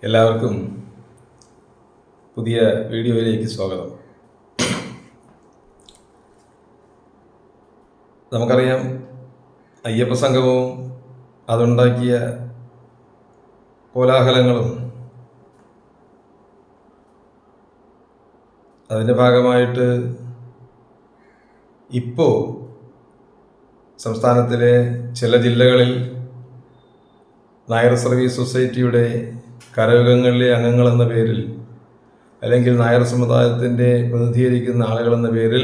എല്ലാവർക്കും പുതിയ വീഡിയോയിലേക്ക് സ്വാഗതം. നമുക്കറിയാം, അയ്യപ്പ സംഗമവും അതുണ്ടാക്കിയ കോലാഹലങ്ങളും അതിൻ്റെ ഭാഗമായിട്ട് ഇപ്പോൾ സംസ്ഥാനത്തിലെ ചില ജില്ലകളിൽ നായർ സർവീസ് സൊസൈറ്റിയുടെ കരയോഗങ്ങളിലെ അംഗങ്ങളെന്ന പേരിൽ, അല്ലെങ്കിൽ നായർ സമുദായത്തിൻ്റെ പ്രതിനിധീകരിക്കുന്ന ആളുകളെന്ന പേരിൽ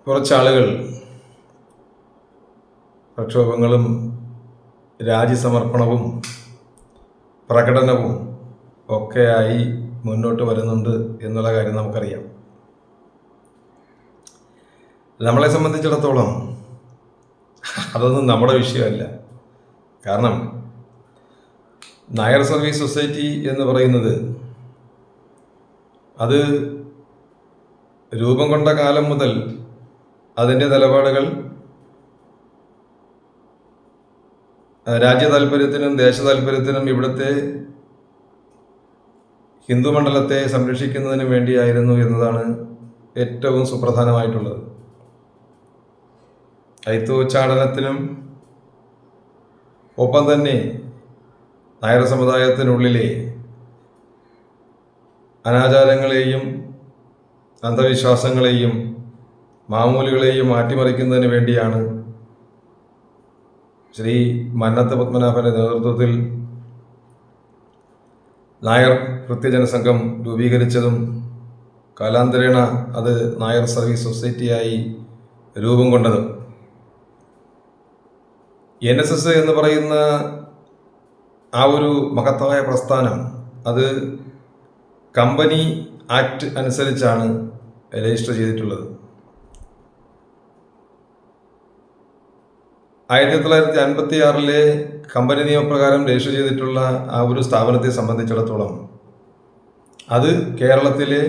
കുറച്ചാളുകൾ പ്രക്ഷോഭങ്ങളും രാജ്യസമർപ്പണവും പ്രകടനവും ഒക്കെയായി മുന്നോട്ട് വരുന്നുണ്ട് എന്നുള്ള കാര്യം നമുക്കറിയാം. നമ്മളെ സംബന്ധിച്ചിടത്തോളം അതൊന്നും നമ്മുടെ വിഷയമല്ല. കാരണം നായർ സർവീസ് സൊസൈറ്റി എന്ന് പറയുന്നത് അത് രൂപം കൊണ്ട കാലം മുതൽ അതിൻ്റെ നിലപാടുകൾ രാജ്യ താല്പര്യത്തിനും ദേശ താല്പര്യത്തിനും ഇവിടുത്തെ ഹിന്ദു മണ്ഡലത്തെ സംരക്ഷിക്കുന്നതിന് വേണ്ടിയായിരുന്നു എന്നതാണ് ഏറ്റവും സുപ്രധാനമായിട്ടുള്ളത്. അയിത്തോച്ചാടനത്തിനും ഒപ്പം തന്നെ നായർ സമുദായത്തിനുള്ളിലെ അനാചാരങ്ങളെയും അന്ധവിശ്വാസങ്ങളെയും മാമൂലുകളെയും മാറ്റിമറിക്കുന്നതിന് വേണ്ടിയാണ് ശ്രീ മന്നത്ത് പത്മനാഭന്റെ നേതൃത്വത്തിൽ നായർ കൃത്യജന സംഘം രൂപീകരിച്ചതും കാലാന്തരേണ അത് നായർ സർവീസ് സൊസൈറ്റിയായി രൂപം കൊണ്ടതും. NSS എന്ന് പറയുന്ന ആ ഒരു മഹത്തായ പ്രസ്ഥാനം അത് കമ്പനി ആക്ട് അനുസരിച്ചാണ് രജിസ്റ്റർ ചെയ്തിട്ടുള്ളത്. 1956 കമ്പനി നിയമപ്രകാരം രജിസ്റ്റർ ചെയ്തിട്ടുള്ള ആ ഒരു സ്ഥാപനത്തെ സംബന്ധിച്ചിടത്തോളം അത് കേരളത്തിലെ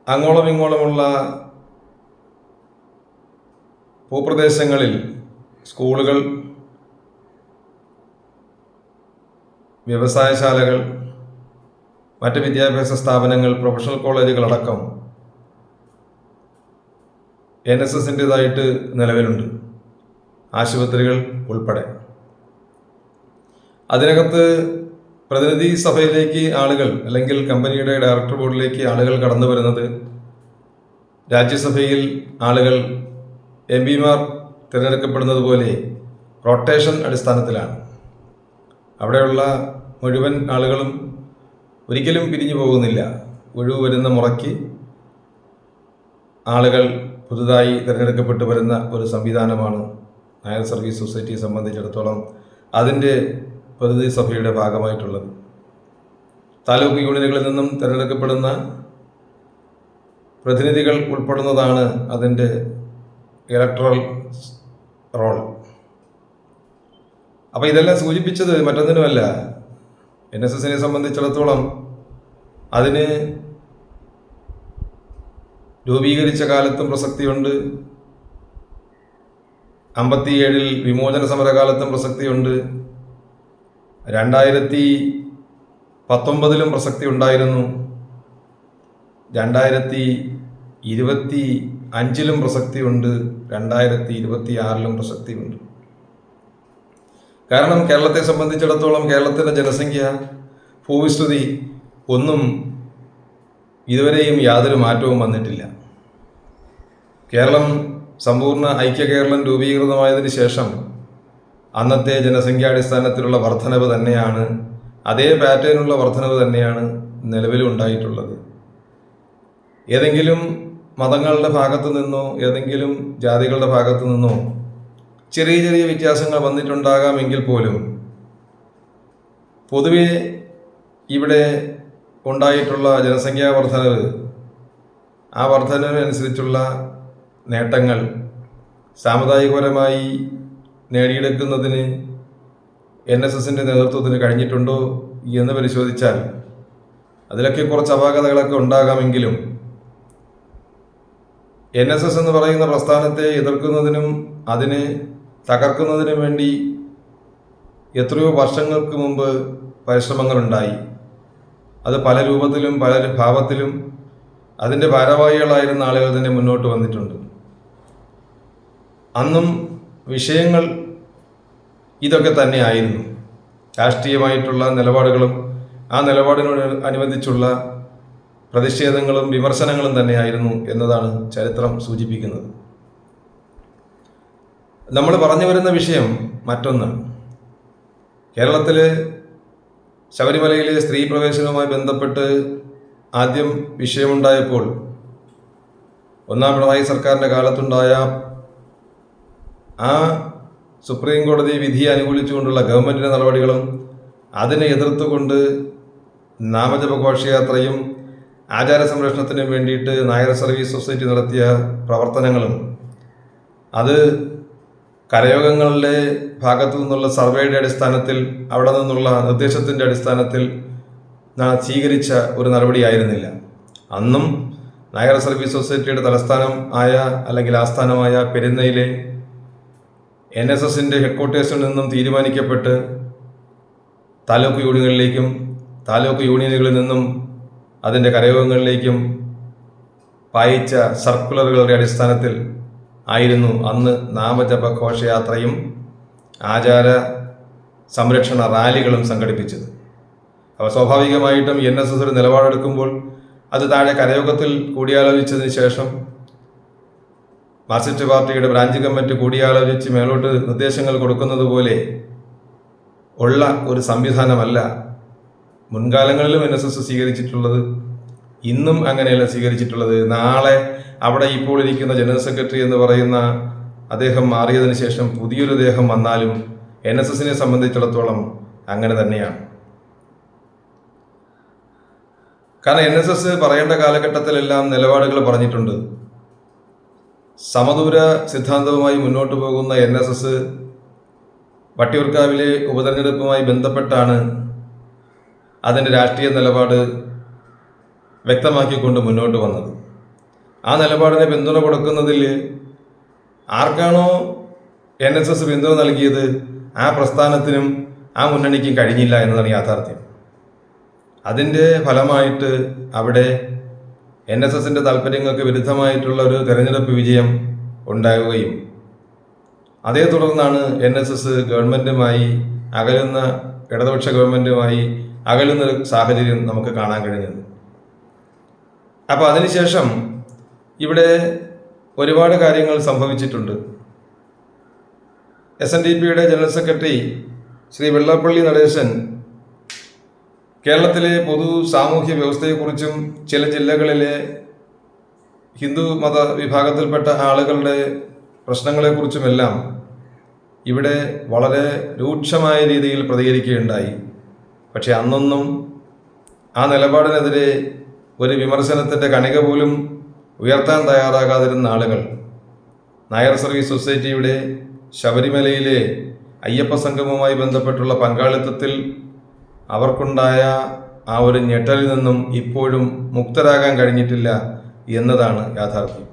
അങ്ങോളം ഇങ്ങോളമുള്ള ഭൂപ്രദേശങ്ങളിൽ സ്കൂളുകൾ, വ്യവസായശാലകൾ, മറ്റ് വിദ്യാഭ്യാസ സ്ഥാപനങ്ങൾ, പ്രൊഫഷണൽ കോളേജുകളടക്കം NSSൻ്റേതായിട്ട് നിലവിലുണ്ട്, ആശുപത്രികൾ ഉൾപ്പെടെ. അതിനകത്ത് പ്രതിനിധി സഭയിലേക്ക് ആളുകൾ, അല്ലെങ്കിൽ കമ്പനിയുടെ ഡയറക്ടർ ബോർഡിലേക്ക് ആളുകൾ കടന്നു വരുന്നത് രാജ്യസഭയിൽ ആളുകൾ MP-മാർ തിരഞ്ഞെടുക്കപ്പെടുന്നത് പോലെ റൊട്ടേഷൻ അടിസ്ഥാനത്തിലാണ്. അവിടെയുള്ള മുഴുവൻ ആളുകളും ഒരിക്കലും പിരിഞ്ഞു പോകുന്നില്ല. ഒഴിവ് വരുന്ന മുറയ്ക്ക് ആളുകൾ പുതുതായി തിരഞ്ഞെടുക്കപ്പെട്ടു വരുന്ന ഒരു സംവിധാനമാണ് നായർ സർവീസ് സൊസൈറ്റിയെ സംബന്ധിച്ചിടത്തോളം അതിൻ്റെ പ്രതിനിധി സഭയുടെ ഭാഗമായിട്ടുള്ളത്. താലൂക്ക് യൂണിയനുകളിൽ നിന്നും തിരഞ്ഞെടുക്കപ്പെടുന്ന പ്രതിനിധികൾ ഉൾപ്പെടുന്നതാണ് അതിൻ്റെ ഇലക്ടറൽ റോൾ. അപ്പോൾ ഇതെല്ലാം സൂചിപ്പിച്ചത് മറ്റൊന്നിനുമല്ല, NSSനെ സംബന്ധിച്ചിടത്തോളം അതിന് രൂപീകരിച്ച കാലത്തും പ്രസക്തിയുണ്ട്, 57 വിമോചന സമരകാലത്തും പ്രസക്തിയുണ്ട്, 2019 പ്രസക്തി ഉണ്ടായിരുന്നു, 2025 പ്രസക്തിയുണ്ട്, 2026 പ്രസക്തിയുണ്ട്. കാരണം കേരളത്തെ സംബന്ധിച്ചിടത്തോളം കേരളത്തിൻ്റെ ജനസംഖ്യ, ഭൂവിസ്തൃതി ഒന്നും ഇതുവരെയും യാതൊരു മാറ്റവും വന്നിട്ടില്ല. കേരളം സമ്പൂർണ്ണ ഐക്യ കേരളം രൂപീകൃതമായതിനു ശേഷം അന്നത്തെ ജനസംഖ്യാടിസ്ഥാനത്തിലുള്ള വർധനവ് തന്നെയാണ്, അതേ പാറ്റേണുള്ള വർധനവ് തന്നെയാണ് നിലവിലുണ്ടായിട്ടുള്ളത്. ഏതെങ്കിലും മതങ്ങളുടെ ഭാഗത്തു നിന്നോ ഏതെങ്കിലും ജാതികളുടെ ഭാഗത്തു നിന്നോ ചെറിയ ചെറിയ വ്യത്യാസങ്ങൾ വന്നിട്ടുണ്ടാകാമെങ്കിൽ പോലും പൊതുവെ ഇവിടെ ഉണ്ടായിട്ടുള്ള ജനസംഖ്യാ വർധനവ്, ആ വർധനവിനനുസരിച്ചുള്ള നേട്ടങ്ങൾ സാമുദായികപരമായി നേടിയെടുക്കുന്നതിന് NSSൻ്റെ നേതൃത്വത്തിന് കഴിഞ്ഞിട്ടുണ്ടോ എന്ന് പരിശോധിച്ചാൽ അതിലൊക്കെ കുറച്ച് അപാകതകളൊക്കെ ഉണ്ടാകാമെങ്കിലും NSS എന്ന് പറയുന്ന പ്രസ്ഥാനത്തെ എതിർക്കുന്നതിനും അതിനെ തകർക്കുന്നതിനും വേണ്ടി എത്രയോ വർഷങ്ങൾക്ക് മുമ്പ് പരിശ്രമങ്ങളുണ്ടായി. അത് പല രൂപത്തിലും പല ഭാവത്തിലും അതിൻ്റെ ഭാരവാഹികളായിരുന്ന ആളുകൾ തന്നെ മുന്നോട്ട് വന്നിട്ടുണ്ട്. അന്നും വിഷയങ്ങൾ ഇതൊക്കെ തന്നെയായിരുന്നു. രാഷ്ട്രീയമായിട്ടുള്ള നിലപാടുകളും ആ നിലപാടിനോട് അനുബന്ധിച്ചുള്ള പ്രതിഷേധങ്ങളും വിമർശനങ്ങളും തന്നെയായിരുന്നു എന്നതാണ് ചരിത്രം സൂചിപ്പിക്കുന്നത്. നമ്മൾ പറഞ്ഞു വരുന്ന വിഷയം മറ്റൊന്ന്. കേരളത്തിൽ ശബരിമലയിലെ സ്ത്രീ പ്രവേശനവുമായി ബന്ധപ്പെട്ട് ആദ്യം വിഷയമുണ്ടായപ്പോൾ ഒന്നാം പിണറായി സർക്കാരിൻ്റെ കാലത്തുണ്ടായ ആ സുപ്രീം കോടതി വിധിയെ അനുകൂലിച്ചുകൊണ്ടുള്ള ഗവൺമെൻറ്റിൻ്റെ നടപടികളും അതിനെ എതിർത്തുകൊണ്ട് നാമജപ ഘോഷയാത്രയും ആചാര സംരക്ഷണത്തിന് വേണ്ടിയിട്ട് നായർ സർവീസ് സൊസൈറ്റി നടത്തിയ പ്രവർത്തനങ്ങളും അത് കരയോഗങ്ങളുടെ ഭാഗത്തു നിന്നുള്ള സർവേയുടെ അടിസ്ഥാനത്തിൽ അവിടെ നിന്നുള്ള നിർദ്ദേശത്തിൻ്റെ അടിസ്ഥാനത്തിൽ സ്വീകരിച്ച ഒരു നടപടിയായിരുന്നില്ല. അന്നും നായർ സർവീസ് സൊസൈറ്റിയുടെ തലസ്ഥാനം ആയ അല്ലെങ്കിൽ ആസ്ഥാനമായ പെരുന്നയിലെ NSSൻ്റെ ഹെഡ്ക്വാർട്ടേഴ്സിൽ നിന്നും തീരുമാനിക്കപ്പെട്ട് താലൂക്ക് യൂണിയനുകളിലേക്കും താലൂക്ക് യൂണിയനുകളിൽ നിന്നും അതിൻ്റെ കരയോഗങ്ങളിലേക്കും പായിച്ച സർക്കുലറുകളുടെ അടിസ്ഥാനത്തിൽ ആയിരുന്നു അന്ന് നാമജപ ഘോഷയാത്രയും ആചാര സംരക്ഷണ റാലികളും സംഘടിപ്പിച്ചത്. അപ്പോൾ സ്വാഭാവികമായിട്ടും NSS ഒരു നിലപാടെടുക്കുമ്പോൾ അത് താഴെ കരയോഗത്തിൽ കൂടിയാലോചിച്ചതിന് ശേഷം മാർക്സിസ്റ്റ് പാർട്ടിയുടെ ബ്രാഞ്ച് കമ്മിറ്റി കൂടിയാലോചിച്ച് മേലോട്ട് നിർദ്ദേശങ്ങൾ കൊടുക്കുന്നത് പോലെ ഉള്ള ഒരു സംവിധാനമല്ല മുൻകാലങ്ങളിലും NSS സ്വീകരിച്ചിട്ടുള്ളത്. ഇന്നും അങ്ങനെയല്ല സ്വീകരിച്ചിട്ടുള്ളത്. നാളെ അവിടെ ഇപ്പോൾ ഇരിക്കുന്ന ജനറൽ സെക്രട്ടറി എന്ന് പറയുന്ന അദ്ദേഹം മാറിയതിന് ശേഷം പുതിയൊരു ദേഹം വന്നാലും NSSനെ സംബന്ധിച്ചിടത്തോളം അങ്ങനെ തന്നെയാണ്. കാരണം NSS പറയേണ്ട കാലഘട്ടത്തിലെല്ലാം നിലപാടുകൾ പറഞ്ഞിട്ടുണ്ട്. സമദൂര സിദ്ധാന്തവുമായി മുന്നോട്ട് പോകുന്ന NSS വട്ടിയൂർക്കാവിലെ ഉപതെരഞ്ഞെടുപ്പുമായി ബന്ധപ്പെട്ടാണ് അതിൻ്റെ രാഷ്ട്രീയ നിലപാട് വ്യക്തമാക്കിക്കൊണ്ട് മുന്നോട്ട് വന്നത്. ആ നിലപാടിനെ പിന്തുണ കൊടുക്കുന്നതിൽ ആർക്കാണോ NSS പിന്തുണ നൽകിയത് ആ പ്രസ്ഥാനത്തിനും ആ മുന്നണിക്കും കഴിഞ്ഞില്ല എന്നതാണ് യാഥാർത്ഥ്യം. അതിൻ്റെ ഫലമായിട്ട് അവിടെ NSSൻ്റെ താല്പര്യങ്ങൾക്ക് വിരുദ്ധമായിട്ടുള്ള ഒരു തെരഞ്ഞെടുപ്പ് വിജയം ഉണ്ടാവുകയും അതേ തുടർന്നാണ് NSS ഗവൺമെൻറ്റുമായി അകലുന്ന ഇടതുപക്ഷ ഗവൺമെൻറ്റുമായി അകലുന്നൊരു സാഹചര്യം നമുക്ക് കാണാൻ കഴിഞ്ഞത്. അപ്പോൾ അതിനുശേഷം ഇവിടെ ഒരുപാട് കാര്യങ്ങൾ സംഭവിച്ചിട്ടുണ്ട്. SNDPയുടെ ജനറൽ സെക്രട്ടറി ശ്രീ വെള്ളാപ്പള്ളി നടേശൻ കേരളത്തിലെ പൊതു സാമൂഹ്യ വ്യവസ്ഥയെക്കുറിച്ചും ചില ജില്ലകളിലെ ഹിന്ദു മത വിഭാഗത്തിൽപ്പെട്ട ആളുകളുടെ പ്രശ്നങ്ങളെക്കുറിച്ചുമെല്ലാം ഇവിടെ വളരെ രൂക്ഷമായ രീതിയിൽ പ്രതികരിക്കുകയുണ്ടായി. പക്ഷെ അന്നൊന്നും ആ നിലപാടിനെതിരെ ഒരു വിമർശനത്തിൻ്റെ കണിക പോലും ഉയർത്താൻ തയ്യാറാകാതിരുന്ന ആളുകൾ നായർ സർവീസ് സൊസൈറ്റിയുടെ ശബരിമലയിലെ അയ്യപ്പ സംഗമവുമായി ബന്ധപ്പെട്ടുള്ള പങ്കാളിത്തത്തിൽ അവർക്കുണ്ടായ ആ ഒരു ഞെട്ടലിൽ നിന്നും ഇപ്പോഴും മുക്തരാകാൻ കഴിഞ്ഞിട്ടില്ല എന്നതാണ് യാഥാർത്ഥ്യം.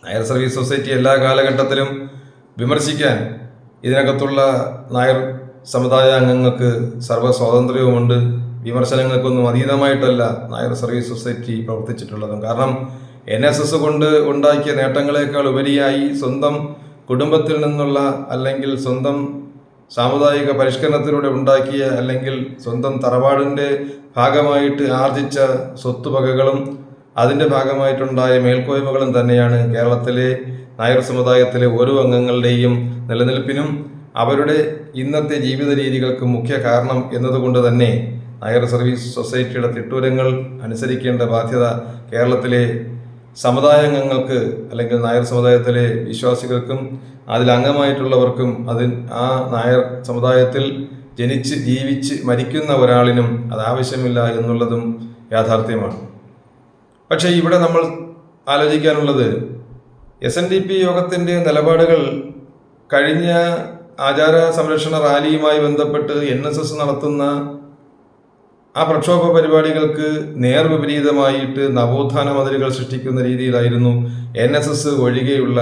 നായർ സർവീസ് സൊസൈറ്റി എല്ലാ കാലഘട്ടത്തിലും വിമർശിക്കാൻ ഇതിനകത്തുള്ള നായർ സമുദായ അംഗങ്ങൾക്ക് സർവ്വ സ്വാതന്ത്ര്യവുമുണ്ട്. വിമർശനങ്ങൾക്കൊന്നും അതീതമായിട്ടല്ല നായർ സർവീസ് സൊസൈറ്റി പ്രവർത്തിച്ചിട്ടുള്ളതും. കാരണം NSS കൊണ്ട് ഉണ്ടാക്കിയ നേട്ടങ്ങളെക്കാൾ ഉപരിയായി സ്വന്തം കുടുംബത്തിൽ നിന്നുള്ള അല്ലെങ്കിൽ സ്വന്തം സാമുദായിക പരിഷ്കരണത്തിലൂടെ ഉണ്ടാക്കിയ അല്ലെങ്കിൽ സ്വന്തം തറവാടിൻ്റെ ഭാഗമായിട്ട് ആർജിച്ച സ്വത്തുവകകളും അതിൻ്റെ ഭാഗമായിട്ടുണ്ടായ മേൽക്കോയ്മകളും തന്നെയാണ് കേരളത്തിലെ നായർ സമുദായത്തിലെ ഓരോ അംഗങ്ങളുടെയും നിലനിൽപ്പിനും അവരുടെ ഇന്നത്തെ ജീവിത രീതികൾക്ക് മുഖ്യ കാരണം എന്നതുകൊണ്ട് തന്നെ നായർ സർവീസ് സൊസൈറ്റിയുടെ തിട്ടൂരങ്ങൾ അനുസരിക്കേണ്ട ബാധ്യത കേരളത്തിലെ സമുദായാംഗങ്ങൾക്ക് അല്ലെങ്കിൽ നായർ സമുദായത്തിലെ വിശ്വാസികൾക്കും അതിലംഗമായിട്ടുള്ളവർക്കും ആ നായർ സമുദായത്തിൽ ജനിച്ച് ജീവിച്ച് മരിക്കുന്ന ഒരാളിനും അത് ആവശ്യമില്ല എന്നുള്ളതും യാഥാർത്ഥ്യമാണ്. പക്ഷേ ഇവിടെ നമ്മൾ ആലോചിക്കാനുള്ളത് SNDP യോഗത്തിൻ്റെ നിലപാടുകൾ കഴിഞ്ഞ ആചാര സംരക്ഷണ റാലിയുമായി ബന്ധപ്പെട്ട് NSS നടത്തുന്ന ആ പ്രക്ഷോഭ പരിപാടികൾക്ക് നേർവിപരീതമായിട്ട് നവോത്ഥാന മതിലുകൾ സൃഷ്ടിക്കുന്ന രീതിയിലായിരുന്നു NSS ഒഴികെയുള്ള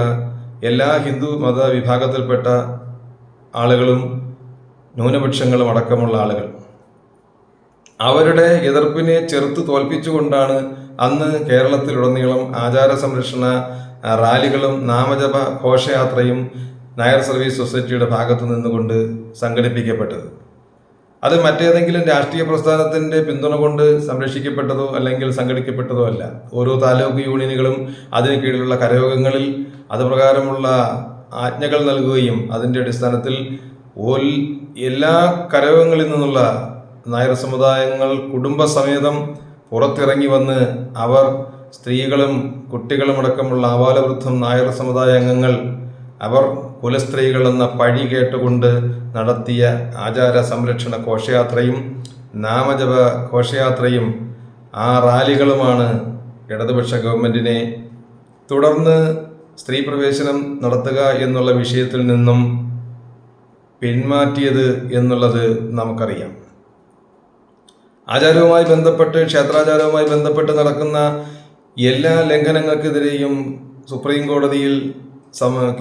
എല്ലാ ഹിന്ദു മത വിഭാഗത്തിൽപ്പെട്ട ആളുകളും ന്യൂനപക്ഷങ്ങളും അടക്കമുള്ള ആളുകൾ അവരുടെ എതിർപ്പിനെ ചെറുത്ത് തോൽപ്പിച്ചുകൊണ്ടാണ് അന്ന് കേരളത്തിലുടനീളം ആചാര സംരക്ഷണ റാലികളും നാമജപ ഘോഷയാത്രയും നായർ സർവീസ് സൊസൈറ്റിയുടെ ഭാഗത്തു നിന്നുകൊണ്ട് സംഘടിപ്പിക്കപ്പെട്ടത്. അത് മറ്റേതെങ്കിലും രാഷ്ട്രീയ പ്രസ്ഥാനത്തിൻ്റെ പിന്തുണ കൊണ്ട് സംരക്ഷിക്കപ്പെട്ടതോ അല്ലെങ്കിൽ സംഘടിക്കപ്പെട്ടതോ അല്ല. ഓരോ താലൂക്ക് യൂണിയനുകളും അതിന് കീഴിലുള്ള കരയോഗങ്ങളിൽ അതുപ്രകാരമുള്ള ആജ്ഞകൾ നൽകുകയും അതിൻ്റെ അടിസ്ഥാനത്തിൽ എല്ലാ കരയോഗങ്ങളിൽ നിന്നുള്ള നായർ സമുദായങ്ങൾ കുടുംബസമേതം പുറത്തിറങ്ങി വന്ന് അവർ സ്ത്രീകളും കുട്ടികളും അടക്കമുള്ള ആബാലവൃദ്ധം നായർ സമുദായ അംഗങ്ങൾ അവർ കുലസ്ത്രീകൾ എന്ന പഴി കേട്ടുകൊണ്ട് നടത്തിയ ആചാര സംരക്ഷണ ഘോഷയാത്രയും നാമജപ ഘോഷയാത്രയും ആ റാലികളുമാണ് ഇടതുപക്ഷ ഗവൺമെൻറ്റിനെ തുടർന്ന് സ്ത്രീ പ്രവേശനം നടത്തുക എന്നുള്ള വിഷയത്തിൽ നിന്നും പിന്മാറ്റിയത് എന്നുള്ളത് നമുക്കറിയാം. ആചാരവുമായി ബന്ധപ്പെട്ട് ക്ഷേത്രാചാരവുമായി ബന്ധപ്പെട്ട് നടക്കുന്ന എല്ലാ ലംഘനങ്ങൾക്കെതിരെയും സുപ്രീം കോടതിയിൽ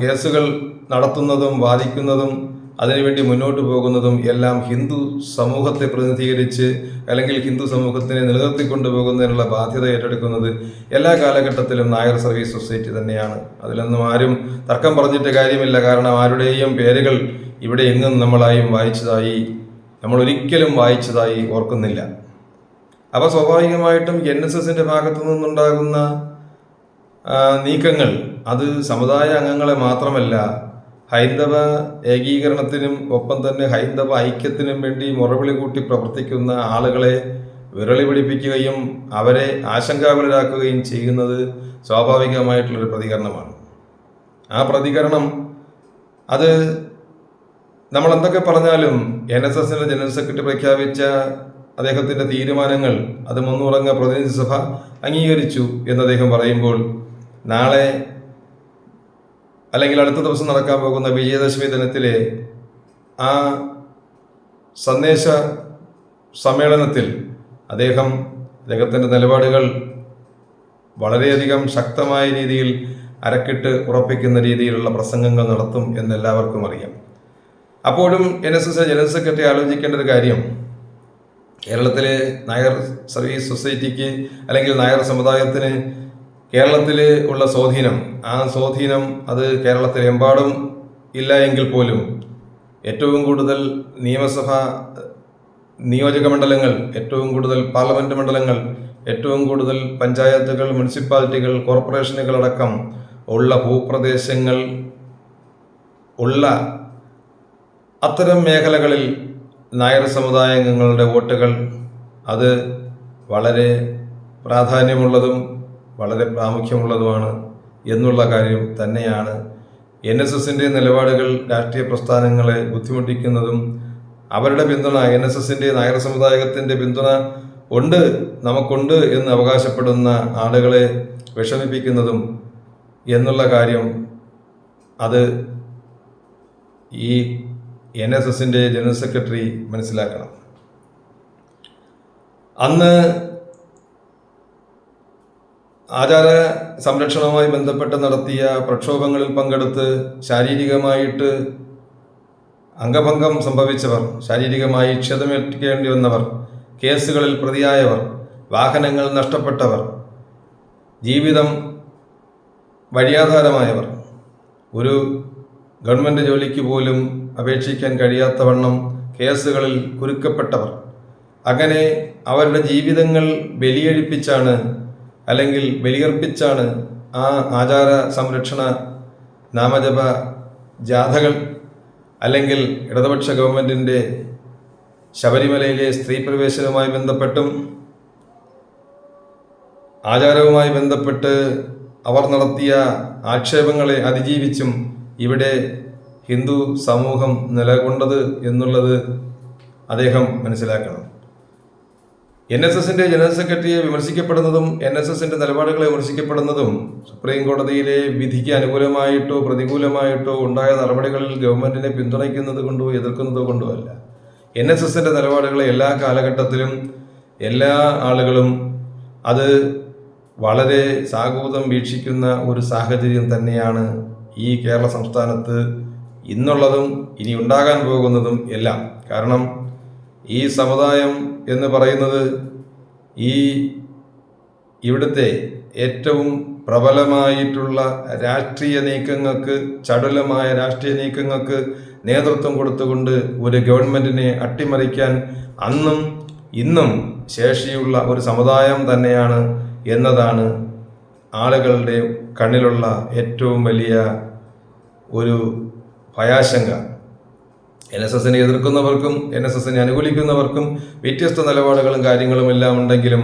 കേസുകൾ നടത്തുന്നതും വാദിക്കുന്നതും അതിനുവേണ്ടി മുന്നോട്ട് പോകുന്നതും എല്ലാം ഹിന്ദു സമൂഹത്തെ പ്രതിനിധീകരിച്ച് അല്ലെങ്കിൽ ഹിന്ദു സമൂഹത്തിനെ നിലനിർത്തിക്കൊണ്ടു പോകുന്നതിനുള്ള ബാധ്യത ഏറ്റെടുക്കുന്നത് എല്ലാ കാലഘട്ടത്തിലും നായർ സർവീസ് സൊസൈറ്റി തന്നെയാണ്. അതിലൊന്നും ആരും തർക്കം പറഞ്ഞിട്ട് കാര്യമില്ല. കാരണം ആരുടെയും പേരുകൾ ഇവിടെ എങ്ങും നമ്മൾ ഒരിക്കലും വായിച്ചതായി ഓർക്കുന്നില്ല. അപ്പോൾ സ്വാഭാവികമായിട്ടും NSSന്റെ ഭാഗത്തു നിന്നുണ്ടാകുന്ന നീക്കങ്ങൾ അത് സമുദായ അംഗങ്ങളെ മാത്രമല്ല ഹൈന്ദവ ഏകീകരണത്തിനും ഒപ്പം തന്നെ ഹൈന്ദവ ഐക്യത്തിനും വേണ്ടി മുറവിളി കൂട്ടി പ്രവർത്തിക്കുന്ന ആളുകളെ വിരളി പിടിപ്പിക്കുകയും അവരെ ആശങ്കാകുലരാക്കുകയും ചെയ്യുന്നത് സ്വാഭാവികമായിട്ടുള്ളൊരു പ്രതികരണമാണ്. ആ പ്രതികരണം അത് നമ്മൾ എന്തൊക്കെ പറഞ്ഞാലും NSSന്റെ ജനറൽ സെക്രട്ടറി പ്രഖ്യാപിച്ച അദ്ദേഹത്തിൻ്റെ തീരുമാനങ്ങൾ അത് മുന്നൂറംഗ പ്രതിനിധി സഭ അംഗീകരിച്ചു എന്ന് അദ്ദേഹം പറയുമ്പോൾ നാളെ അല്ലെങ്കിൽ അടുത്ത ദിവസം നടക്കാൻ പോകുന്ന വിജയദശമി ദിനത്തിലെ ആ സന്ദേശ സമ്മേളനത്തിൽ അദ്ദേഹത്തിൻ്റെ നിലപാടുകൾ വളരെയധികം ശക്തമായ രീതിയിൽ അരക്കിട്ട് ഉറപ്പിക്കുന്ന രീതിയിലുള്ള പ്രസംഗങ്ങൾ നടത്തും എന്നെല്ലാവർക്കും അറിയാം. അപ്പോഴും NSS ജനറൽ സെക്രട്ടറി ആലോചിക്കേണ്ട ഒരു കാര്യം കേരളത്തിലെ നായർ സർവീസ് സൊസൈറ്റിക്ക് അല്ലെങ്കിൽ നായർ സമുദായത്തിന് കേരളത്തിൽ ഉള്ള സ്വാധീനം ആ സ്വാധീനം അത് കേരളത്തിലെമ്പാടും ഇല്ല എങ്കിൽ പോലും ഏറ്റവും കൂടുതൽ നിയോജക മണ്ഡലങ്ങൾ, ഏറ്റവും കൂടുതൽ പാർലമെൻറ്റ് മണ്ഡലങ്ങൾ, ഏറ്റവും കൂടുതൽ പഞ്ചായത്തുകൾ, മുനിസിപ്പാലിറ്റികൾ, കോർപ്പറേഷനുകളടക്കം ഉള്ള ഭൂപ്രദേശങ്ങൾ ഉള്ള അത്തരം മേഖലകളിൽ നായർ സമുദായാംഗങ്ങളുടെ വോട്ടുകൾ അത് വളരെ പ്രാധാന്യമുള്ളതും വളരെ പ്രാമുഖ്യമുള്ളതുമാണ് എന്നുള്ള കാര്യം തന്നെയാണ്. NSSന്റെ നിലപാടുകൾ രാഷ്ട്രീയ പ്രസ്ഥാനങ്ങളെ ബുദ്ധിമുട്ടിക്കുന്നതും അവരുടെ പിന്തുണ NSSന്റെ നായർ സമുദായത്തിൻ്റെ പിന്തുണ നമുക്കുണ്ട് എന്ന് അവകാശപ്പെടുന്ന ആളുകളെ വിഷമിപ്പിക്കുന്നതും എന്നുള്ള കാര്യം അത് ഈ NSSന്റെ ജനറൽ സെക്രട്ടറി മനസ്സിലാക്കണം. അന്ന് ആചാര സംരക്ഷണവുമായി ബന്ധപ്പെട്ട് നടത്തിയ പ്രക്ഷോഭങ്ങളിൽ പങ്കെടുത്ത് ശാരീരികമായിട്ട് അംഗഭംഗം സംഭവിച്ചവർ, ശാരീരികമായി ക്ഷതമേൽക്കേണ്ടി വന്നവർ, കേസുകളിൽ പ്രതിയായവർ, വാഹനങ്ങൾ നഷ്ടപ്പെട്ടവർ, ജീവിതം വഴിയാധാരമായവർ, ഒരു ഗവൺമെൻറ് ജോലിക്ക് പോലും അപേക്ഷിക്കാൻ കഴിയാത്തവണ്ണം കേസുകളിൽ കുരുക്കപ്പെട്ടവർ, അങ്ങനെ അവരുടെ ജീവിതങ്ങൾ ബലിയർപ്പിച്ചാണ് ആ ആചാര സംരക്ഷണ നാമജപ ജാഥകൾ അല്ലെങ്കിൽ ഇടതുപക്ഷ ഗവൺമെൻറ്റിൻ്റെ ശബരിമലയിലെ സ്ത്രീ പ്രവേശനവുമായി ബന്ധപ്പെട്ടും ആചാരവുമായി ബന്ധപ്പെട്ട് അവർ നടത്തിയ ആക്ഷേപങ്ങളെ അതിജീവിച്ചും ഇവിടെ ഹിന്ദു സമൂഹം നിലകൊണ്ടത് എന്നുള്ളത് അദ്ദേഹം മനസ്സിലാക്കണം. NSSന്റെ ജനറൽ സെക്രട്ടറിയെ വിമർശിക്കപ്പെടുന്നതും NSSന്റെ നിലപാടുകളെ വിമർശിക്കപ്പെടുന്നതും സുപ്രീം കോടതിയിലെ വിധിക്ക് അനുകൂലമായിട്ടോ പ്രതികൂലമായിട്ടോ ഉണ്ടായ നടപടികളിൽ ഗവൺമെന്റിനെ പിന്തുണയ്ക്കുന്നത് കൊണ്ടോ എതിർക്കുന്നത് കൊണ്ടോ അല്ല. NSSന്റെ നിലപാടുകളെ എല്ലാ കാലഘട്ടത്തിലും എല്ലാ ആളുകളും അത് വളരെ സാഗൂതം വീക്ഷിക്കുന്ന ഒരു സാഹചര്യം തന്നെയാണ് ഈ കേരള സംസ്ഥാനത്ത് ഇന്നുള്ളതും ഇനി ഉണ്ടാകാൻ പോകുന്നതും എല്ലാം. കാരണം ഈ സമുദായം എന്ന് പറയുന്നത് ഇവിടുത്തെ ഏറ്റവും പ്രബലമായിട്ടുള്ള രാഷ്ട്രീയ നീക്കങ്ങൾക്ക്, ചടുലമായ രാഷ്ട്രീയ നീക്കങ്ങൾക്ക് നേതൃത്വം കൊടുത്തുകൊണ്ട് ഒരു ഗവൺമെന്റിനെ അട്ടിമറിക്കാൻ അന്നും ഇന്നും ശേഷിയുള്ള ഒരു സമുദായം തന്നെയാണ് എന്നതാണ് ആളുകളുടെ കണ്ണിലുള്ള ഏറ്റവും വലിയ ഒരു ഭയാശങ്ക. NSSനെ എതിർക്കുന്നവർക്കും NSSനെ അനുകൂലിക്കുന്നവർക്കും വ്യത്യസ്ത നിലപാടുകളും കാര്യങ്ങളും എല്ലാം ഉണ്ടെങ്കിലും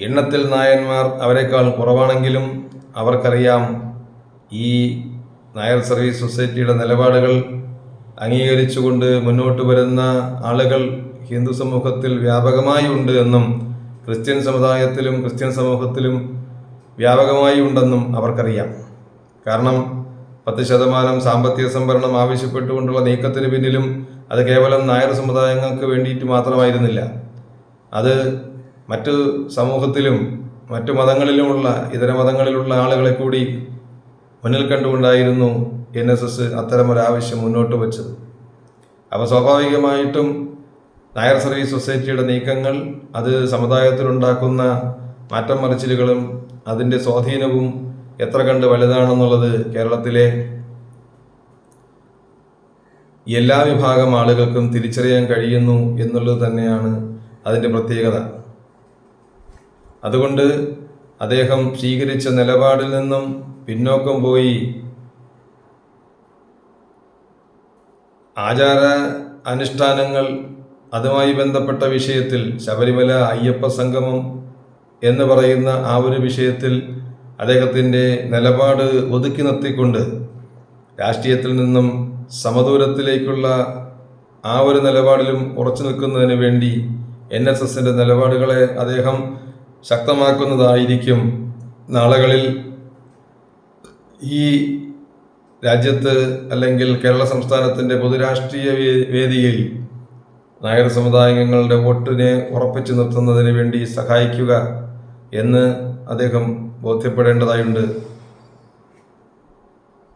എണ്ണത്തിൽ നായന്മാർ അവരെക്കാൾ കുറവാണെങ്കിലും അവർക്കറിയാം ഈ നായർ സർവീസ് സൊസൈറ്റിയുടെ നിലപാടുകൾ അംഗീകരിച്ചുകൊണ്ട് മുന്നോട്ട് വരുന്ന ആളുകൾ ഹിന്ദു സമൂഹത്തിൽ വ്യാപകമായി ഉണ്ട് എന്നും ക്രിസ്ത്യൻ സമുദായത്തിലും ക്രിസ്ത്യൻ സമൂഹത്തിലും വ്യാപകമായി ഉണ്ടെന്നും അവർക്കറിയാം. കാരണം 10% സാമ്പത്തിക സംവരണം ആവശ്യപ്പെട്ടുകൊണ്ടുള്ള നീക്കത്തിന് പിന്നിലും അത് കേവലം നായർ സമുദായങ്ങൾക്ക് വേണ്ടിയിട്ട് മാത്രമായിരുന്നില്ല. അത് മറ്റു സമൂഹത്തിലും മറ്റു മതങ്ങളിലുമുള്ള ഇതര മതങ്ങളിലുള്ള ആളുകളെ കൂടി മുന്നിൽ കണ്ടുകൊണ്ടായിരുന്നു NSS അത്തരമൊരാവശ്യം മുന്നോട്ട് വച്ചത്. അപ്പോൾ സ്വാഭാവികമായിട്ടും നായർ സർവീസ് സൊസൈറ്റിയുടെ നീക്കങ്ങൾ അത് സമുദായത്തിലുണ്ടാക്കുന്ന മാറ്റം മറിച്ചിലുകളും അതിൻ്റെ സ്വാധീനവും എത്ര കണ്ട് വലുതാണെന്നുള്ളത് കേരളത്തിലെ എല്ലാ വിഭാഗം ആളുകൾക്കും തിരിച്ചറിയാൻ കഴിയുന്നു എന്നുള്ളത് തന്നെയാണ് അതിൻ്റെ പ്രത്യേകത. അതുകൊണ്ട് അദ്ദേഹം സ്വീകരിച്ച നിലപാടിൽ നിന്നും പിന്നോക്കം പോയി ആചാര അനുഷ്ഠാനങ്ങൾ അതുമായി ബന്ധപ്പെട്ട വിഷയത്തിൽ ശബരിമല അയ്യപ്പ സംഗമം എന്ന് പറയുന്ന ആ ഒരു വിഷയത്തിൽ അദ്ദേഹത്തിൻ്റെ നിലപാട് ഒതുക്കി നിർത്തിക്കൊണ്ട് രാഷ്ട്രീയത്തിൽ നിന്നും സമദൂരത്തിലേക്കുള്ള ആ ഒരു നിലപാടിലും ഉറച്ചു നിൽക്കുന്നതിന് വേണ്ടി NSSൻ്റെ നിലപാടുകളെ അദ്ദേഹം ശക്തമാക്കുന്നതായിരിക്കും നാളുകളിൽ ഈ രാജ്യത്ത് അല്ലെങ്കിൽ കേരള സംസ്ഥാനത്തിൻ്റെ പൊതുരാഷ്ട്രീയ വേദിയിൽ നായർ സമുദായങ്ങളുടെ വോട്ടിനെ ഉറപ്പിച്ചു നിർത്തുന്നതിന് വേണ്ടി സഹായിക്കുക എന്ന് അദ്ദേഹം ബോധ്യപ്പെടേണ്ടതായുണ്ട്.